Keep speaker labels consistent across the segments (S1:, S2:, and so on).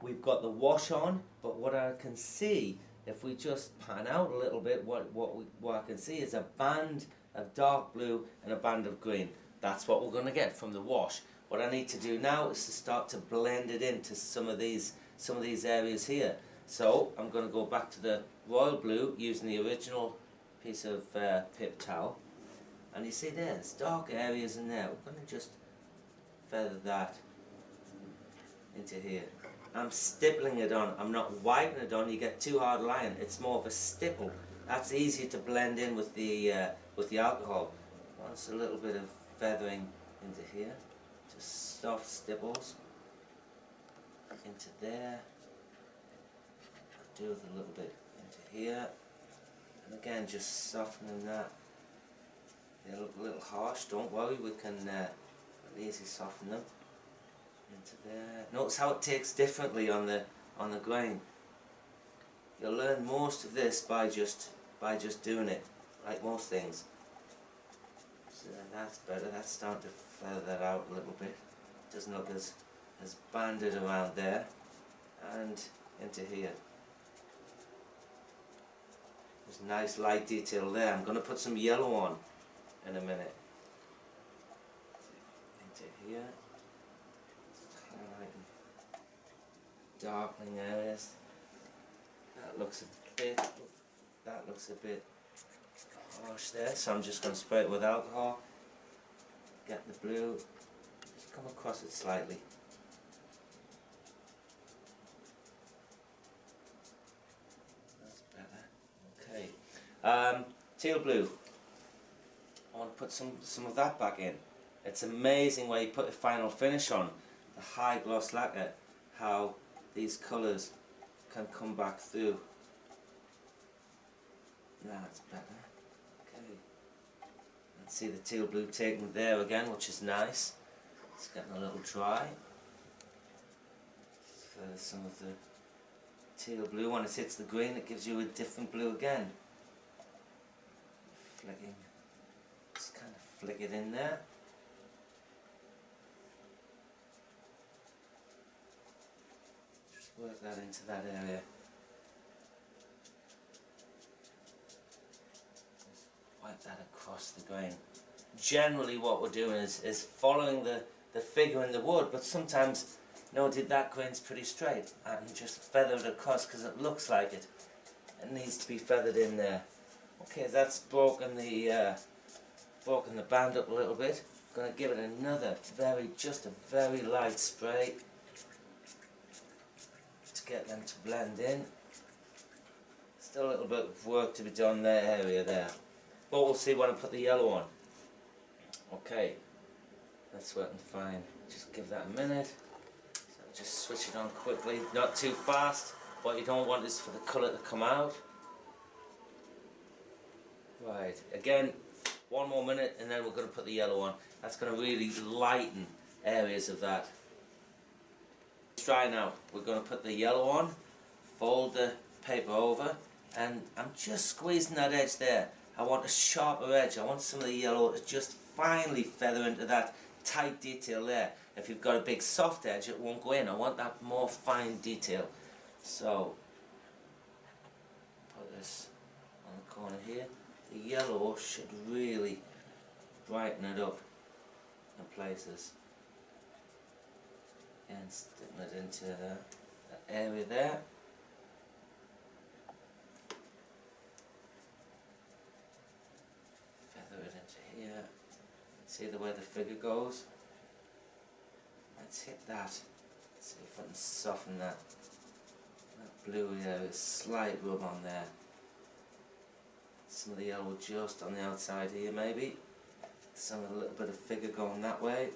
S1: we've got the wash on, but what I can see, if we just pan out a little bit, what I can see is a band of dark blue and a band of green. That's what we're going to get from the wash. What I need to do now is to start to blend it into some of these areas here. So I'm going to go back to the royal blue using the original piece of paper towel, and you see there's dark areas in there. We're going to just feather that into here. I'm stippling it on. I'm not wiping it on. You get too hard line. It's more of a stipple. That's easier to blend in with the alcohol. Once a little bit of feathering into here, just soft stipples into there. Could do with a little bit into here, and again just softening that. They look a little harsh. Don't worry, we can easily soften them into there. Notice how it takes differently on the grain. You'll learn most of this by just doing it, like most things. So that's better. That's starting to feather that out a little bit. Doesn't look as banded around there and into here. There's nice light detail there. I'm going to put some yellow on in a minute. Into here. Highlighting, darkening areas. That looks a bit harsh there, so I'm just going to spray it with alcohol. Get the blue, just come across it slightly. That's better. Okay. Teal blue. I want to put some of that back in. It's amazing when you put a final finish on, the high gloss lacquer, how these colours can come back through. That's better. Okay. Let's see the teal blue taking there again, which is nice. It's getting a little dry. For some of the teal blue, when it hits the green, it gives you a different blue again. Flicking. Just kind of flick it in there. Just work that into that area. Just wipe that across the grain. Generally what we're doing is following the figure in the wood, but sometimes, did that grain's pretty straight, and just feather it across because it looks like it. It needs to be feathered in there. Okay, that's broken the band up a little bit. I'm going to give it another just a very light spray to get them to blend in. Still a little bit of work to be done that area there, but we'll see when I put the yellow on. Okay, that's working fine. Just give that a minute. So just switch it on quickly, not too fast. What you don't want is for the colour to come out. Right, again, one more minute and then we're going to put the yellow on. That's going to really lighten areas of that. It's dry now. We're going to put the yellow on, fold the paper over, and I'm just squeezing that edge there. I want a sharper edge. I want some of the yellow to just finely feather into that tight detail there. If you've got a big soft edge, it won't go in. I want that more fine detail. So, put this on the corner here. The yellow should really brighten it up in places. And sticking it into that area there. Feather it into here. See the way the figure goes? Let's hit that. Let's see if I can soften that. That blue area, slight rub on there. Some of the yellow just on the outside here maybe. Some of a little bit of figure going that way.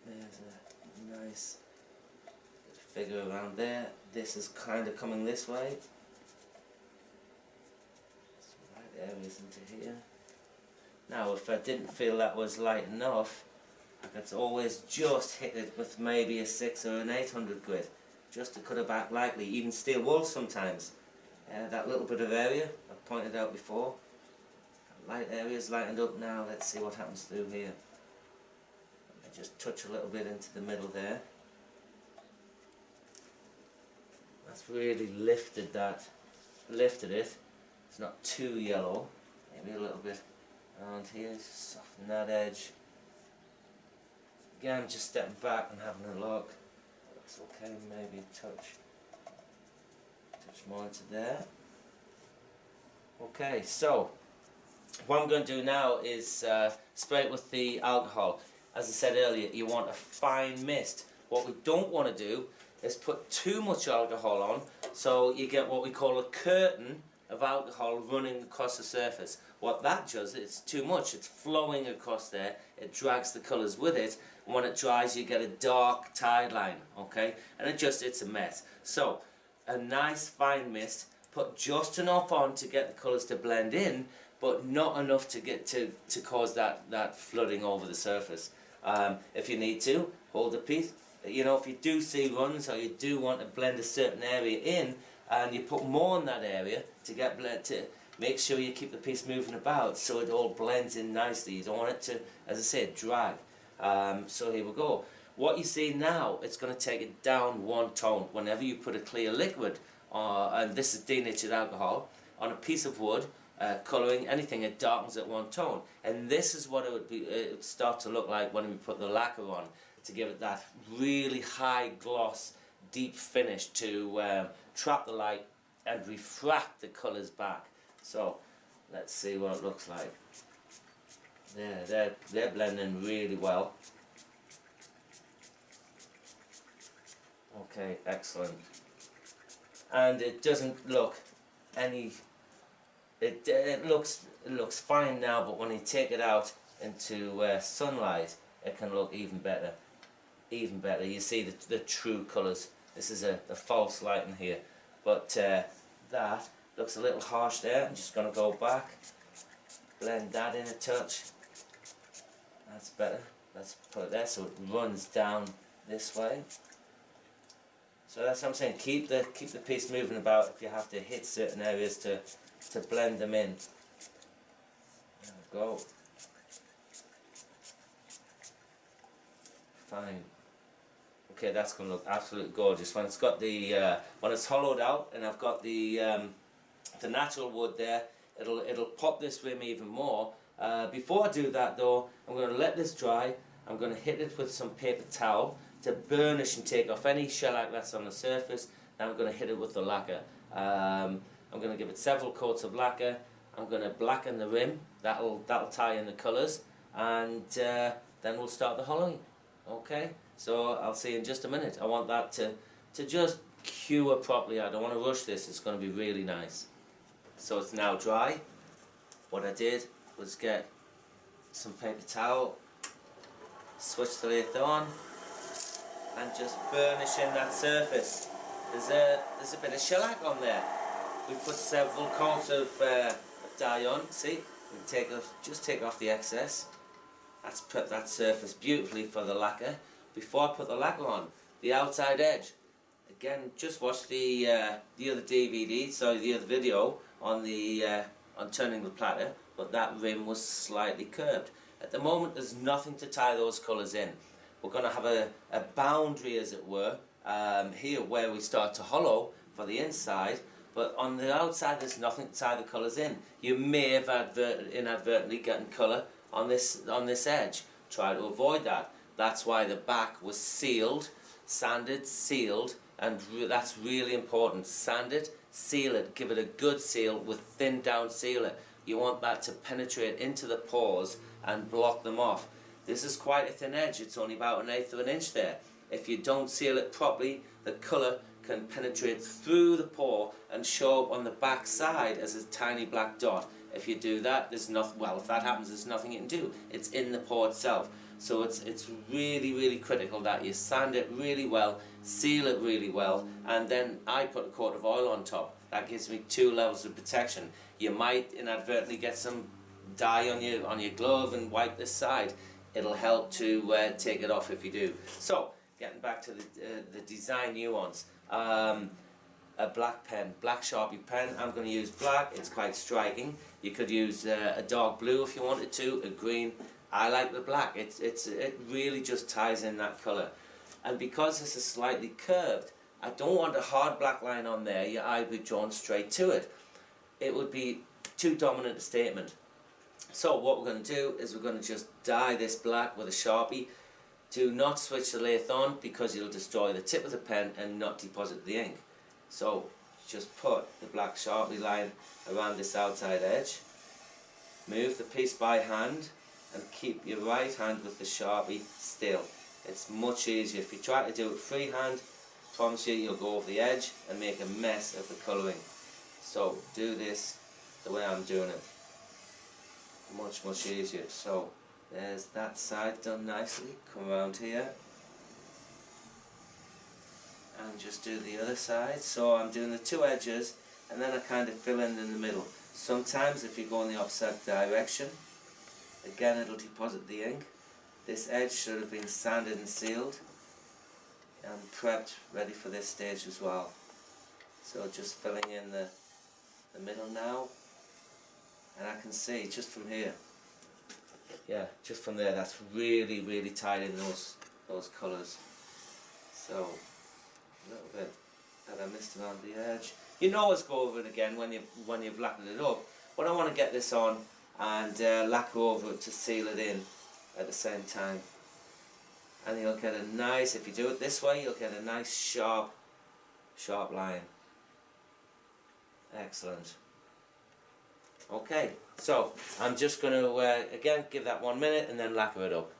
S1: There's a nice bit of figure around there. This is kind of coming this way. Some light areas into here. Now if I didn't feel that was light enough, I could always just hit it with maybe a 6 or an 800 grit. Just to cut it back lightly, even steel wool sometimes. That little bit of area I pointed out before. Light areas lightened up now. Let's see what happens through here. I just touch a little bit into the middle there. That's really lifted it. It's not too yellow. Maybe a little bit around here, just soften that edge. Again, just stepping back and having a look. Looks okay, maybe touch more into there. Okay, so what I'm going to do now is spray it with the alcohol. As I said earlier, you want a fine mist. What we don't want to do is put too much alcohol on, so you get what we call a curtain of alcohol running across the surface. What that does, it's too much, it's flowing across there, it drags the colours with it, and when it dries you get a dark tide line, okay? And it's a mess. So, a nice fine mist, put just enough on to get the colours to blend in, but not enough to get to cause that flooding over the surface. If you need to, hold a piece. You know, if you do see runs or you do want to blend a certain area in, and you put more in that area to make sure you keep the piece moving about so it all blends in nicely. You don't want it to, as I said, drag. So here we go. What you see now, it's going to take it down one tone. Whenever you put a clear liquid, and this is denatured alcohol, on a piece of wood, colouring, anything, it darkens at one tone. And this is what it would start to look like when we put the lacquer on, to give it that really high gloss, deep finish to trap the light and refract the colours back. So let's see what it looks like. They're blending really well. Okay, excellent. And it doesn't look any. It looks fine now, but when you take it out into sunlight, it can look even better. Even better. You see the true colours. This is a false light in here, but that looks a little harsh there. I'm just going to go back, blend that in a touch. That's better. Let's put it there so it runs down this way. So that's what I'm saying. Keep the piece moving about if you have to hit certain areas to blend them in. There we go. Fine. Okay, that's going to look absolutely gorgeous when it's got the when it's hollowed out and I've got the natural wood there. It'll pop this rim even more. Before I do that though, I'm going to let this dry. I'm going to hit it with some paper towel to burnish and take off any shellac that's on the surface. Then I'm going to hit it with the lacquer. I'm going to give it several coats of lacquer. I'm going to blacken the rim. That'll tie in the colours, and then we'll start the hollowing. Okay, so I'll see you in just a minute. I want that to just cure properly. I don't want to rush this. It's going to be really nice. So it's now dry. What I did was get some paper towel, switch the lathe on, and just burnish in that surface. There's a bit of shellac on there. We put several coats of dye on. See, we just take off the excess. That's put that surface beautifully for the lacquer. Before I put the lacquer on, the outside edge. Again, just watch the other DVD, sorry, the other video on on turning the platter, but that rim was slightly curved. At the moment, there's nothing to tie those colours in. We're going to have a boundary, as it were, here where we start to hollow for the inside, but on the outside there's nothing to tie the colours in. You may have inadvertently gotten colour on this edge. Try to avoid that. That's why the back was sealed, sanded, sealed, and that's really important. Sand it, seal it, give it a good seal with thin down sealer. You want that to penetrate into the pores and block them off. This is quite a thin edge, it's only about 1/8 of an inch there. If you don't seal it properly, the colour can penetrate through the pore and show up on the back side as a tiny black dot. If you do that, there's nothing, well, if that happens, there's nothing you can do. It's in the pore itself. So it's really, really critical that you sand it really well, seal it really well, and then I put a coat of oil on top. That gives me 2 levels of protection. You might inadvertently get some dye on your glove and wipe this side. It'll help to take it off if you do. So, getting back to the design nuance. A black pen, black Sharpie pen. I'm going to use black. It's quite striking. You could use a dark blue if you wanted to, a green. I like the black. It really just ties in that colour. And because this is slightly curved, I don't want a hard black line on there. Your eye would be drawn straight to it. It would be too dominant a statement. So what we're going to do is we're going to just dye this black with a Sharpie. Do not switch the lathe on because you'll destroy the tip of the pen and not deposit the ink. So just put the black Sharpie line around this outside edge. Move the piece by hand and keep your right hand with the Sharpie still. It's much easier. If you try to do it freehand, I promise you you'll go over the edge and make a mess of the colouring. So do this the way I'm doing it. Much easier. So there's that side done nicely. Come around here and just do the other side. So I'm doing the two edges and then I kind of fill in the middle. Sometimes if you go in the opposite direction, again it'll deposit the ink. This edge should have been sanded and sealed and prepped ready for this stage as well. So just filling in the middle now, and I can see just from here, yeah, just from there, that's really tied in those colours. So a little bit that I missed around the edge. You can always go over it again when you've lacquered it up, but I want to get this on and lacquer over it to seal it in at the same time. And you'll get a nice, if you do it this way, you'll get a nice sharp line. Excellent. Okay, so I'm just going to again give that 1 minute and then lacquer it up.